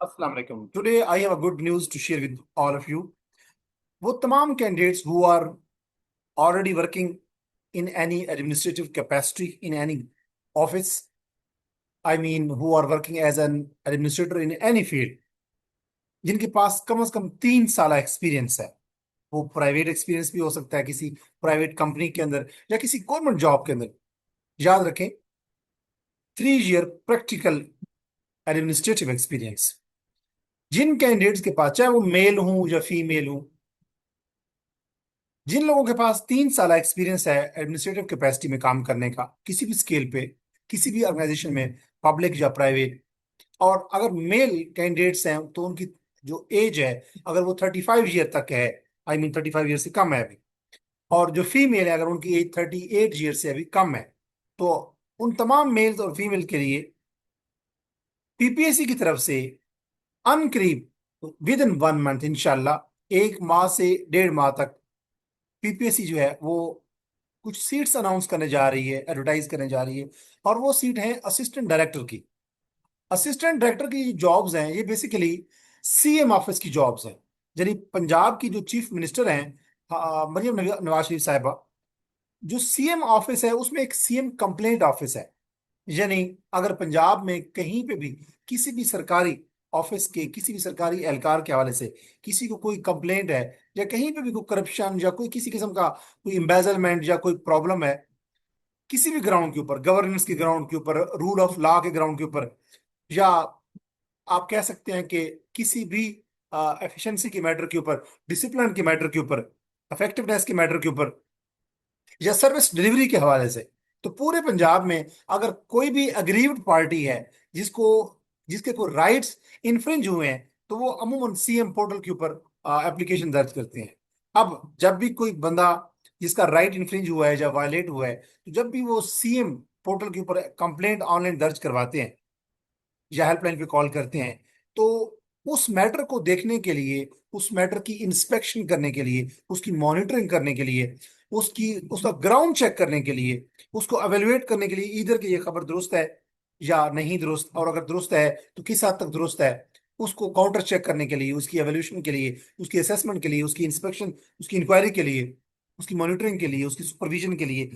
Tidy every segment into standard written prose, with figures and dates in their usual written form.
Assalamu alaikum. Today I have a good news to share with all of you. वो तमाम candidates who are already working in any administrative capacity in any office, I mean who are working as an administrator in any field, जिनके पास कम से कम 3 साल experience है। वो private experience भी हो सकता है किसी प्राइवेट कंपनी के अंदर या किसी गवर्नमेंट जॉब के अंदर। याद रखें, 3 ईयर प्रैक्टिकल एडमिनिस्ट्रेटिव एक्सपीरियंस। जिन कैंडिडेट्स के पास, चाहे वो मेल हूं या फीमेल हूं, जिन लोगों के पास 3 साल एक्सपीरियंस है एडमिनिस्ट्रेटिव कैपेसिटी में काम करने का, किसी भी स्केल पे, किसी भी ऑर्गेनाइजेशन में, पब्लिक या प्राइवेट, और अगर मेल कैंडिडेट्स हैं तो उनकी जो एज है, अगर वो 35 ईयर तक है, आई मीन 35 ईयर से कम है अभी, और जो फीमेल है अगर उनकी एज 38 ईयर से अभी कम है, तो उन तमाम मेल्स और फीमेल के लिए पीपीएससी की तरफ से अनकरीब विद इन 1 मंथ इंशाल्लाह, 1 माह से 1.5 माह तक पीपीएससी जो है वो कुछ सीट्स अनाउंस करने जा रही है, एडवर्टाइज करने जा रही है। और वो सीट है असिस्टेंट डायरेक्टर की। असिस्टेंट डायरेक्टर की जॉब्स हैं, ये बेसिकली सीएम ऑफिस की जॉब्स हैं। यानी पंजाब की जो चीफ मिनिस्टर हैं, मरियम नवाज शरीफ साहिबा, जो सीएम ऑफिस है उसमें एक सीएम कंप्लेंट ऑफिस है। यानी अगर पंजाब में कहीं पे भी किसी भी सरकारी ऑफिस के किसी भी सरकारी एहलकार के हवाले से किसी को कोई कंप्लेंट है, या कहीं पे भी कोई करप्शन या कोई किसी किस्म का कोई एम्बेजलमेंट या कोई प्रॉब्लम है, किसी भी ग्राउंड के ऊपर, गवर्नेंस के ग्राउंड के ऊपर, रूल ऑफ लॉ के ग्राउंड के ऊपर, या आप कह सकते हैं कि किसी भी एफिशिएंसी के मैटर के ऊपर, डिसिप्लिन के मैटर के ऊपर, इफेक्टिवनेस के मैटर के ऊपर, या सर्विस डिलीवरी के हवाले से, तो पूरे पंजाब में अगर कोई भी अग्रीव्ड पार्टी है जिसको जिसके कोई राइट्स इन्फ्रिंज हुए हैं, तो वो अमूमन सीएम पोर्टल के ऊपर एप्लीकेशन दर्ज करते हैं। अब जब भी कोई बंदा जिसका राइट इन्फ्रिंज हुआ है या वायलेट हुआ है, तो जब भी वो सीएम पोर्टल के ऊपर कंप्लेंट ऑनलाइन दर्ज करवाते हैं या हेल्पलाइन पे कॉल करते हैं, तो उस मैटर को देखने के लिए, उस मैटर की इंस्पेक्शन करने के लिए, उसकी मॉनिटरिंग करने के लिए, उसका ग्राउंड चेक करने के लिए, उसको एवेलुएट करने के लिए, इधर की ये खबर दुरुस्त है या नहीं दुरुस्त, और अगर दुरुस्त है तो किस हद तक दुरुस्त है, उसको काउंटर चेक करने के लिए, उसकी एवेल्यूशन के लिए, उसकी असेसमेंट के लिए, उसकी इंस्पेक्शन, उसकी इंक्वायरी के लिए, उसकी मॉनिटरिंग के लिए, उसकी सुपरविजन के लिए।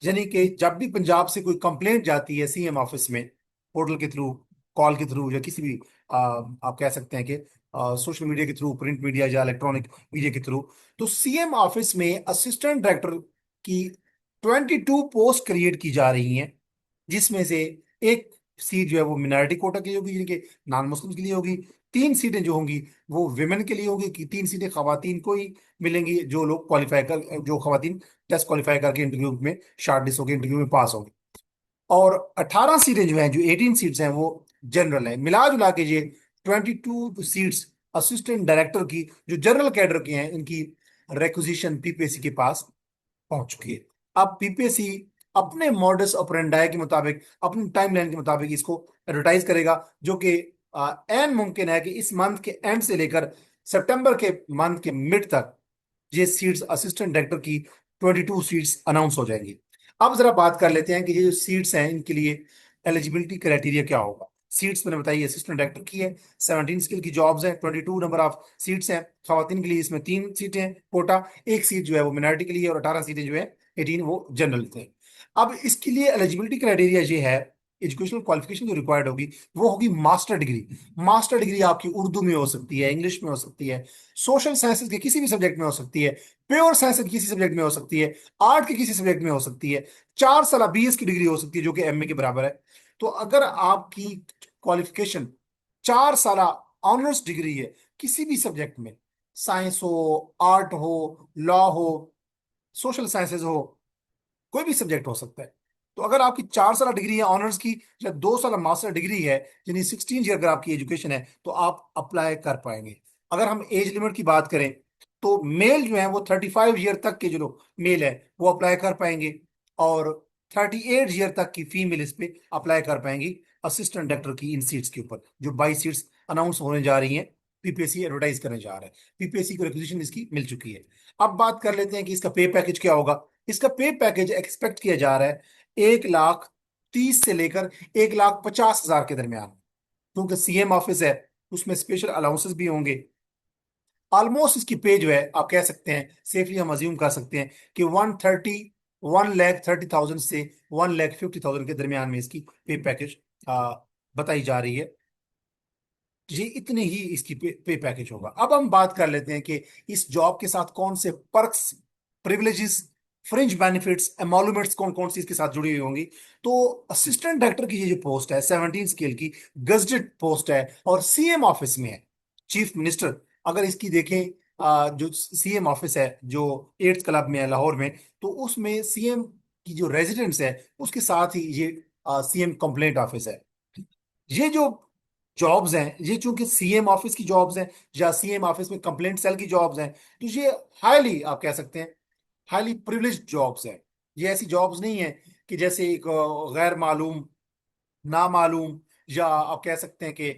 यानी कि जब भी पंजाब से कोई कंप्लेंट जाती है सीएम ऑफिस में, पोर्टल के थ्रू, कॉल के थ्रू, या किसी भी आप कह सकते हैं कि सोशल मीडिया के थ्रू, प्रिंट मीडिया या इलेक्ट्रॉनिक मीडिया के थ्रू, तो सीएम ऑफिस में असिस्टेंट डायरेक्टर की 22 पोस्ट क्रिएट की जा रही हैं, जिसमें से एक सीट जो है वो मिनारिटी कोटा के लिए होगी, जिनके नॉन मुस्लिम के लिए होगी। 3 सीटें जो होंगी वो विमेन के लिए होगी, कि 3 सीटें खवातीन को ही मिलेंगी, जो लोग क्वालिफाई कर, जो खवातीन टेस्ट क्वालिफाई करके इंटरव्यू में शॉर्टलिस्ट होकर इंटरव्यू में पास होंगे। और 18 सीटें जो हैं, जो 18 सीट्स हैं, वो जनरल हैं। मिला जुला के ये 22 सीट्स असिस्टेंट डायरेक्टर की, जो जनरल कैडर की हैं, इनकी रिक्वेजिशन पीपीएससी के पास पहुंच चुकी है। अब पीपीएससी अपने मॉडस ऑपरेंडाई के मुताबिक, अपनी टाइमलाइन के मुताबिक इसको एडवर्टाइज करेगा, जो कि एन मुमकिन है कि इस मंथ के एंड से लेकर सितंबर के मंथ के मिड तक ये सीट्स, असिस्टेंट डायरेक्टर की 22 सीट्स अनाउंस हो जाएंगी। अब जरा बात कर लेते हैं कि ये जो सीट्स हैं इनके लिए एलिजिबिलिटी क्राइटेरिया क्या होगा। सीट्स मैंने बताई असिस्टेंट डायरेक्टर की है, 17 स्किल की जॉब्स हैं, 22 नंबर ऑफ सीट्स हैं। खवातीन के लिए इसमें 3 सीटें हैं कोटा, एक सीट जो है वो मिनॉरिटी के लिए, और 18 सीटें जो है 18 वो जनरल थे। अब इसके लिए एलिजिबिलिटी क्राइटेरिया ये है, एजुकेशनल क्वालिफिकेशन जो रिक्वायर्ड होगी वो होगी मास्टर डिग्री। मास्टर डिग्री आपकी उर्दू में हो सकती है, इंग्लिश में हो सकती है, सोशल साइंसेज के किसी भी सब्जेक्ट में हो सकती है, प्योर साइंस के किसी सब्जेक्ट में हो सकती है, आर्ट के किसी सब्जेक्ट में हो सकती है, 4 साल बीएस की डिग्री हो सकती है जो कि एमए के बराबर है। तो अगर आपकी क्वालिफिकेशन 4 साल ऑनर्स डिग्री है किसी भी सब्जेक्ट में, साइंस हो, आर्ट हो, लॉ हो, सोशल साइंसेज हो, कोई भी सब्जेक्ट हो सकता है, तो अगर आपकी 4 साल डिग्री है ऑनर्स की, या 2 साल मास्टर डिग्री है, यानी 16 ईयर अगर आपकी एजुकेशन है, तो आप अप्लाई कर पाएंगे। अगर हम एज लिमिट की बात करें, तो मेल जो है वो 35 ईयर तक के जो लोग मेल है वो अप्लाई कर पाएंगे, और 38 ईयर तक की फीमेल इस पे अप्लाई कर पाएंगी असिस्टेंट डायरेक्टर की इन सीट्स के ऊपर, जो 22 सीट्स अनाउंस होने जा रही हैं, पीपीएससी एडवर्टाइज करने जा रहा है। पीपीएससी को रिक्वेजिशन इसकी मिल चुकी है। अब बात कर लेते हैं कि इसका पे पैकेज क्या होगा। इसका पे पैकेज एक्सपेक्ट किया जा रहा है 1,30,000 से लेकर 1,50,000 के दरमियान, क्योंकि सीएम ऑफिस है, उसमें स्पेशल अलाउंसेस भी होंगे। ऑलमोस्ट इसकी पे जो है आप कह सकते हैं, सेफली हम अज्यूम कर सकते हैं कि 1,30,000 से 1,50,000 के दरमियान में इसकी पे पैकेज बताई जा रही है। ये इतने ही इसकी पे पैकेज होगा। अब हम बात कर लेते हैं कि इस जॉब के साथ कौन से पर्क्स, प्रिविलेजेस, फ्रिंज बेनिफिट्स, एमोलुमेंट्स कौन कौन सी इसके साथ जुड़ी हुई होंगी। तो असिस्टेंट डायरेक्टर की ये जो पोस्ट है 17 स्केल की गजटेड पोस्ट है और सीएम ऑफिस में है, चीफ मिनिस्टर। अगर इसकी देखें जो सीएम ऑफिस है जो 8th क्लब में है लाहौर में, तो उसमें सीएम की जो रेजिडेंस है उसके साथ ही ये सीएम कंप्लेंट ऑफिस है। ये जो जॉब्स हैं ये चूंकि सीएम ऑफिस की जॉब्स हैं या सीएम ऑफिस में कंप्लेंट सेल की जॉब्स हैं, तो ये हाईली आप कह सकते हैं हाईली प्रिविलेज्ड जॉब्स हैं। ये ऐसी जॉब्स नहीं है कि जैसे एक गैर मालूम, नामालूम, या आप कह सकते हैं कि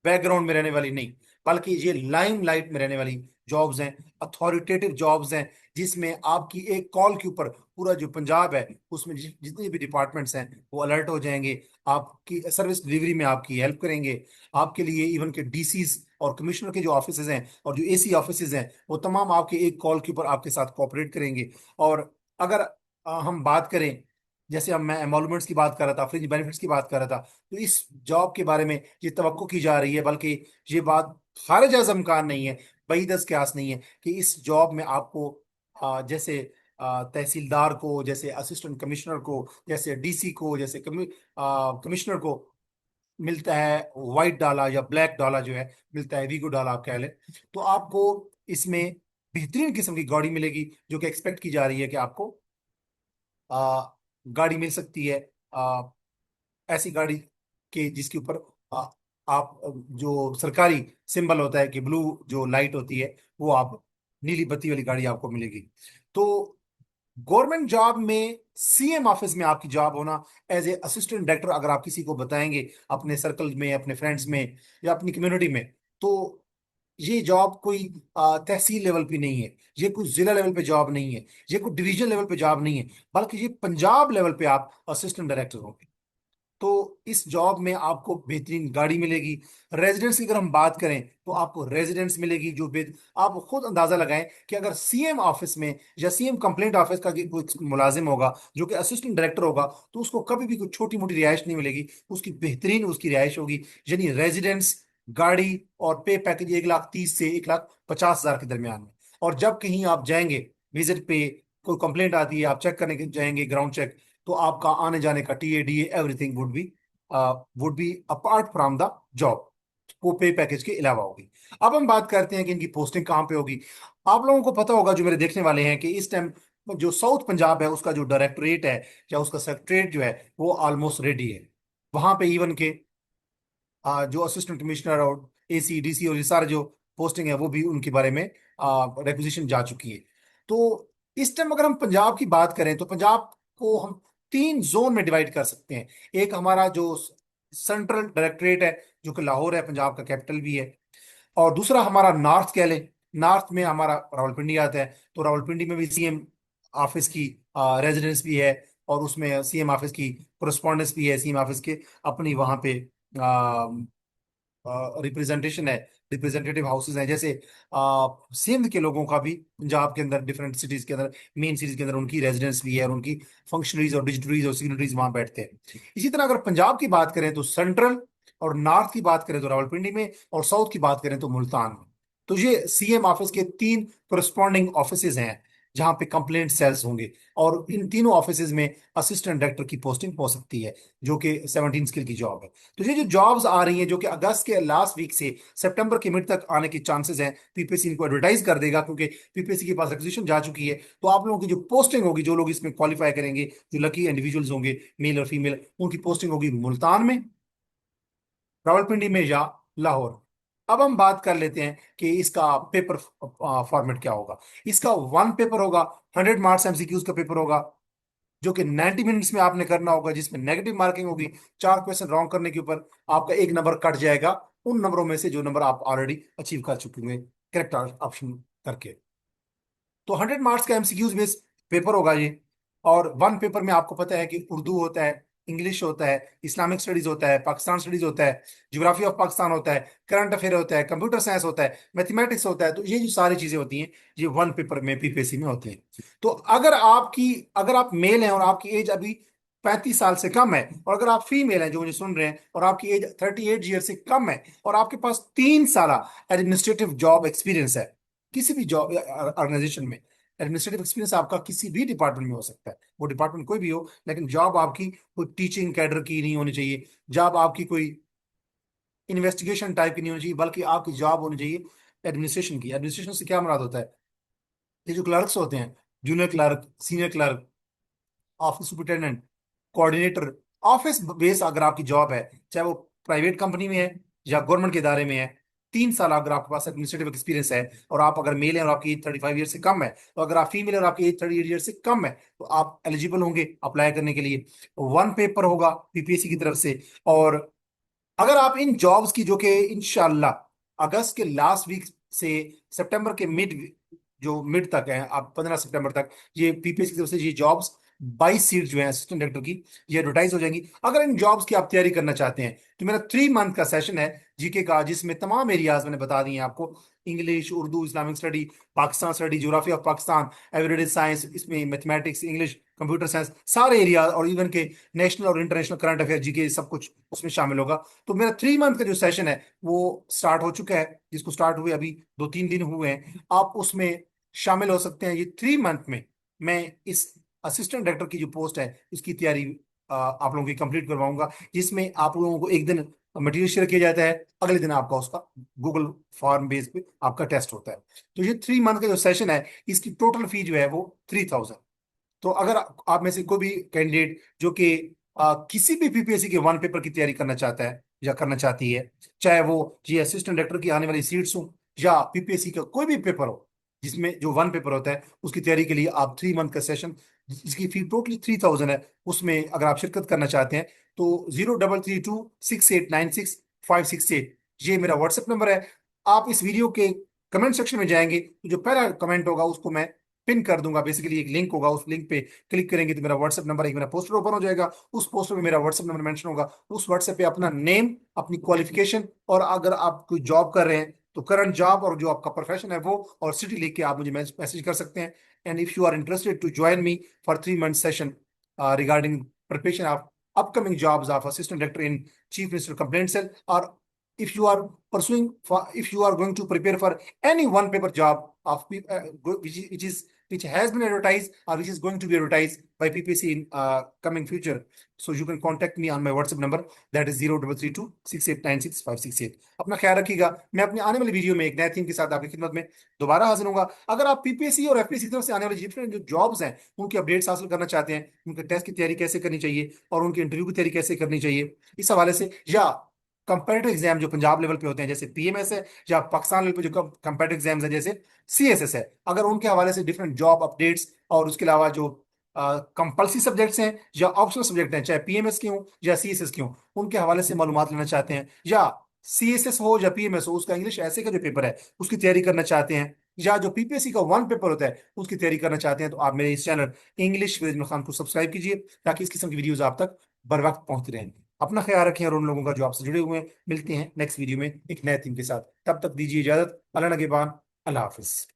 बैकग्राउंड में रहने वाली नहीं, बल्कि ये लाइमलाइट में रहने वाली जॉब्स हैं, अथॉरिटेटिव जॉब्स हैं, जिसमें आपकी एक कॉल के ऊपर पूरा जो पंजाब है उसमें जितने भी डिपार्टमेंट्स हैं वो अलर्ट हो जाएंगे, आपकी सर्विस डिलीवरी में आपकी हेल्प करेंगे। आपके लिए इवन के डीसीज और कमिश्नर के जो ऑफिसेज हैं और जो एसी ऑफिसेज हैं वो तमाम आपके एक कॉल के ऊपर आपके साथ कोऑपरेट करेंगे। और अगर हम बात करें, जैसे अब मैं एमोलुमेंट्स की बात कर रहा था, फ्रिंज बेनिफिट्स की बात कर रहा था, तो इस जॉब के बारे में ये तवक्को की जा रही है, बल्कि ये बात खारिज अज़ इम्कान नहीं है, बईदस क्यास नहीं है कि इस जॉब में आपको जैसे तहसीलदार को, जैसे असिस्टेंट कमिश्नर को, जैसे डीसी को, जैसे कमिश्नर को मिलता है वाइट डाला या ब्लैक डाला जो है मिलता है, वीगो डाला आप कह लें, तो आपको इसमें बेहतरीन किस्म की गाड़ी मिलेगी, जो कि एक्सपेक्ट की जा रही है कि आपको आ, गाड़ी मिल सकती है। ऐसी गाड़ी के जिसके ऊपर आ, आप जो सरकारी सिंबल होता है कि ब्लू जो लाइट होती है वो आप, नीली बत्ती वाली गाड़ी आपको मिलेगी। तो गवर्नमेंट जॉब में सीएम ऑफिस में आपकी जॉब होना एज ए असिस्टेंट डायरेक्टर, अगर आप किसी को बताएंगे अपने सर्कल में, अपने फ्रेंड्स में या अपनी कम्युनिटी में, तो ये जॉब कोई तहसील लेवल पे नहीं है, ये कोई जिला लेवल पे जॉब नहीं है, ये कोई डिवीजन लेवल पे जॉब नहीं है, बल्कि ये पंजाब लेवल पे आप असिस्टेंट डायरेक्टर होंगे। तो इस जॉब में आपको बेहतरीन गाड़ी मिलेगी। रेजिडेंस की अगर हम बात करें तो आपको रेजिडेंस मिलेगी जो आप खुद अंदाजा लगाएं कि अगर सीएम ऑफिस में या सीएम कंप्लेंट ऑफिस का कोई मुलाजिम होगा जो कि असिस्टेंट डायरेक्टर होगा, तो उसको कभी भी कोई छोटी मोटी रिहाइश नहीं मिलेगी, उसकी बेहतरीन उसकी रिहाइश होगी। यानी रेजिडेंस, गाड़ी और पे पैकेज 1,30,000 से 1,50,000 के दरमियान में। और जब कहीं आप जाएंगे विजिट पे, कोई कंप्लेंट आती है, आप चेक करने के जाएंगे ग्राउंड चेक, तो आपका आने जाने का TA DA everything would be apart from the job, वो पे पैकेज के अलावा होगी। अब हम बात करते हैं कि इनकी पोस्टिंग कहाँ पे होगी। आप लोगों को पता होगा जो मेरे देखने वाले हैं कि इस टाइम जो साउथ पंजाब है उसका जो डायरेक्टरेट है या उसका सेक्रेटरेट जो है वो ऑलमोस्ट रेडी है। वहां पे इवन के जो असिस्टेंट कमिश्नर और एसी डीसी और ये सारे जो पोस्टिंग है वो भी उनके बारे में रिक्वेजिशन जा चुकी है। तो इस टाइम अगर हम पंजाब की बात करें तो पंजाब को हम 3 जोन में डिवाइड कर सकते हैं। एक हमारा जो सेंट्रल डायरेक्टरेट है जो कि लाहौर है, पंजाब का कैपिटल भी है। और दूसरा हमारा नॉर्थ कह लें, नॉर्थ में हमारा रावलपिंडी आता है, तो रावलपिंडी में भी सीएम ऑफिस की रेजिडेंस भी है, और उसमें सीएम ऑफिस की कोरस्पॉन्डेंस भी है, सीएम ऑफिस के अपनी वहाँ पे रिप्रेजेंटेशन है, रिप्रेजेंटेटिव हाउसेज हैं। जैसे सिंध के लोगों का भी पंजाब के अंदर डिफरेंट सिटीज के अंदर, मेन सिटीज के अंदर उनकी रेजिडेंस भी है और उनकी फंक्शनरीज और डिजिटरीज और सिग्नेटरीज वहां बैठते हैं। इसी तरह अगर पंजाब की बात करें तो सेंट्रल, और नॉर्थ की बात करें तो रावलपिंडी में, और साउथ की बात करें तो मुल्तान में। तो ये सीएम ऑफिस के 3 कोरस्पॉन्डिंग ऑफिसेज हैं जहां पे कंप्लेंट सेल्स होंगे, और इन तीनों ऑफिसेज में असिस्टेंट डायरेक्टर की पोस्टिंग हो सकती है, जो कि 17 स्किल की जॉब है। तो ये जो जॉब्स आ रही हैं जो कि अगस्त के लास्ट वीक से सितंबर के मिड तक आने की चांसेस हैं, पीपीएससी इनको एडवर्टाइज कर देगा क्योंकि पीपीएससी के पास रिक्वेजिशन जा चुकी है। तो आप लोगों की जो पोस्टिंग होगी, जो लोग इसमें क्वालिफाई करेंगे, जो लकी इंडिविजुअल्स होंगे मेल और फीमेल, उनकी पोस्टिंग होगी मुल्तान में, रावलपिंडी में या लाहौर। अब हम बात कर लेते हैं कि इसका पेपर फॉर्मेट क्या होगा। इसका वन पेपर होगा, 100 मार्क्स एमसीक्यूज का पेपर होगा, जो कि 90 मिनट्स में आपने करना होगा, जिसमें नेगेटिव मार्किंग होगी। 4 क्वेश्चन रॉन्ग करने के ऊपर आपका एक नंबर कट जाएगा, उन नंबरों में से जो नंबर आप ऑलरेडी अचीव कर चुके होंगे करेक्ट ऑप्शन करके। तो 100 मार्क्स का एमसीक्यूज बेस्ड पेपर होगा ये। और वन पेपर में आपको पता है कि उर्दू होता है, इंग्लिश होता है, इस्लामिक स्टडीज होता है, पाकिस्तान स्टडीज होता है, ज्योग्राफी ऑफ पाकिस्तान होता है, करंट अफेयर होता है, कंप्यूटर साइंस होता है, मैथमेटिक्स होता है। तो ये जो सारी चीजें होती हैं ये वन पेपर में पीपीएससी में होते हैं। तो अगर आप मेल हैं और आपकी एज अभी 35 साल से कम है, और अगर आप फीमेल हैं जो मुझे सुन रहे हैं और आपकी एज 38 ईयर से कम है, और आपके पास 3 साल एडमिनिस्ट्रेटिव जॉब एक्सपीरियंस है किसी भी जॉब ऑर्गेनाइजेशन में, एडमिनिस्ट्रेटिव एक्सपीरियंस आपका किसी भी डिपार्टमेंट में हो सकता है, वो डिपार्टमेंट कोई भी हो, लेकिन जॉब आपकी कोई टीचिंग कैडर की नहीं होनी चाहिए, जॉब आपकी कोई इन्वेस्टिगेशन टाइप की नहीं होनी चाहिए, बल्कि आपकी जॉब होनी चाहिए एडमिनिस्ट्रेशन की। एडमिनिस्ट्रेशन से क्या मुराद होता है? ये जो क्लर्क्स होते हैं, junior clerk, senior clerk, office superintendent, coordinator, office base अगर आपकी जॉब है, चाहे वो प्राइवेट कंपनी में है या गवर्नमेंट के इदारे में है, 3 साल अगर आपके पास एडमिनिस्ट्रेटिव एक्सपीरियंस है, और आप अगर मेल हैं और आपकी एज 35 ईयर से कम है, तो अगर आप फीमेल और आपकी एज 38 ईयर से कम है, तो आप एलिजिबल होंगे अप्लाई करने के लिए। वन पेपर होगा पीपीएससी की तरफ से। और अगर आप इन जॉब्स की, जो कि इंशाल्लाह अगस्त के लास्ट वीक से सितंबर के जो मिड तक है, आप 15 सितंबर तक, ये पीपीएससी की तरफ से ये जॉब्स 22 सीट जो है असिस्टेंट डायरेक्टर की, ये एडवर्टाइज हो जाएंगी। अगर इन जॉब्स की आप तैयारी करना चाहते हैं, तो मेरा 3 मंथ का सेशन है जीके का, जिसमें तमाम एरियाज मैंने बता दिए हैं आपको, English, Urdu, Islamic study, Pakistan study, geography of Pakistan, everyday science, इसमें मैथमेटिक्स, इंग्लिश, कंप्यूटर साइंस, सारे एरिया, और इवन के नेशनल और इंटरनेशनल करंट अफेयर, जीके, सब कुछ उसमें शामिल होगा। तो मेरा 3 मंथ का जो सेशन है वो स्टार्ट हो चुका है, जिसको स्टार्ट हुए अभी 2-3 दिन हुए हैं। आप उसमें शामिल हो सकते हैं। ये 3 मंथ में मैं इस असिस्टेंट डायरेक्टर की जो पोस्ट है उसकी तैयारी आप लोगों की कंप्लीट करवाऊंगा, जिसमें आप लोगों को एक दिन मटेरियल शेयर किया जाता है, अगले दिन आपका उसका गूगल फॉर्म बेस पे आपका टेस्ट होता है। तो ये 3 मंथ का जो सेशन है, इसकी टोटल फी जो है वो 3000। तो अगर आप में से कोई भी कैंडिडेट जो कि किसी भी पीपीएससी के वन पेपर की तैयारी करना चाहता है या करना चाहती है, चाहे वो जी असिस्टेंट डायरेक्टर की आने वाली सीट्स हो या पीपीएससी का कोई भी पेपर हो, जिसमें जो वन पेपर होता है उसकी तैयारी के लिए आप 3 मंथ का सेशन, जिसकी फी टोटली 3000 है, उसमें अगर आप शिरकत करना चाहते हैं, तो 03326896 568, ये मेरा व्हाट्सएप नंबर है। आप इस वीडियो के कमेंट सेक्शन में जाएंगे तो जो पहला कमेंट होगा उसको मैं पिन कर दूंगा, बेसिकली एक लिंक होगा, उस लिंक पे क्लिक करेंगे तो मेरा व्हाट्सएप नंबर, एक मेरा पोस्टर ओपन हो जाएगा, उस पोस्टर में मेरा व्हाट्सएप नंबर मेंशन होगा। उस व्हाट्सएप पे अपना नेम, अपनी क्वालिफिकेशन, और अगर आप कोई जॉब कर रहे हैं तो करंट जॉब और जो आपका प्रोफेशन है वो, और सिटी लिख के आप मुझे मैसेज कर सकते हैं। And if you are interested to join me for 3 month session regarding preparation of upcoming jobs of assistant director in chief minister complaint cell, or if you are if you are going to prepare for any one paper job of which has been advertised or which is going to be advertised by PPC in coming future, so you can contact me on my WhatsApp number, that is 03326896 568। अपना ख्याल रखिएगा। मैं अपने आने वाली video में एक नए थीम के साथ आपकी खिदमत में दोबारा हाजिर होऊंगा। अगर आप पीपीएससी और एफपीएससी की तरफ से आने वाली डिफरेंट जो जॉब्स हैं उनके अपडेट्स हासिल करना चाहते हैं, उनके टेस्ट की तैयारी कैसे करनी चाहिए और उनके इंटरव्यू की तैयारी कैसे करनी चाहिए, इस हवाले से, या कंपेरेटिव एग्जाम जो पंजाब लेवल पे होते हैं जैसे पीएमएस है, या पाकिस्तान लेवल पे जो कंपेरेटिव एग्जाम्स है जैसे सीएसएस है, अगर उनके हवाले से डिफरेंट जॉब अपडेट्स, और उसके अलावा जो कंपल्सरी सब्जेक्ट्स हैं या ऑप्शनल सब्जेक्ट हैं, चाहे पीएमएस के हों या सीएसएस के हों, उनके हवाले से मालूमात लेना चाहते हैं, या सीएसएस हो या पीएमएस हो, उसका इंग्लिश ऐसे का जो पेपर है उसकी तैयारी करना चाहते हैं, या जो पीपीएससी का वन पेपर होता है उसकी तैयारी करना चाहते हैं, तो आप मेरे इस चैनल इंग्लिश विद इब्न खान को सब्सक्राइब कीजिए, ताकि इस किस्म की वीडियोस आप तक बर वक्त पहुंचती रहें। अपना ख्याल रखें, और उन लोगों का जो आपसे जुड़े हुए हैं, मिलते हैं नेक्स्ट वीडियो में एक नए थीम के साथ। तब तक दीजिए इजाजत। अल्लाह नगेबान। अल्लाह हाफिज।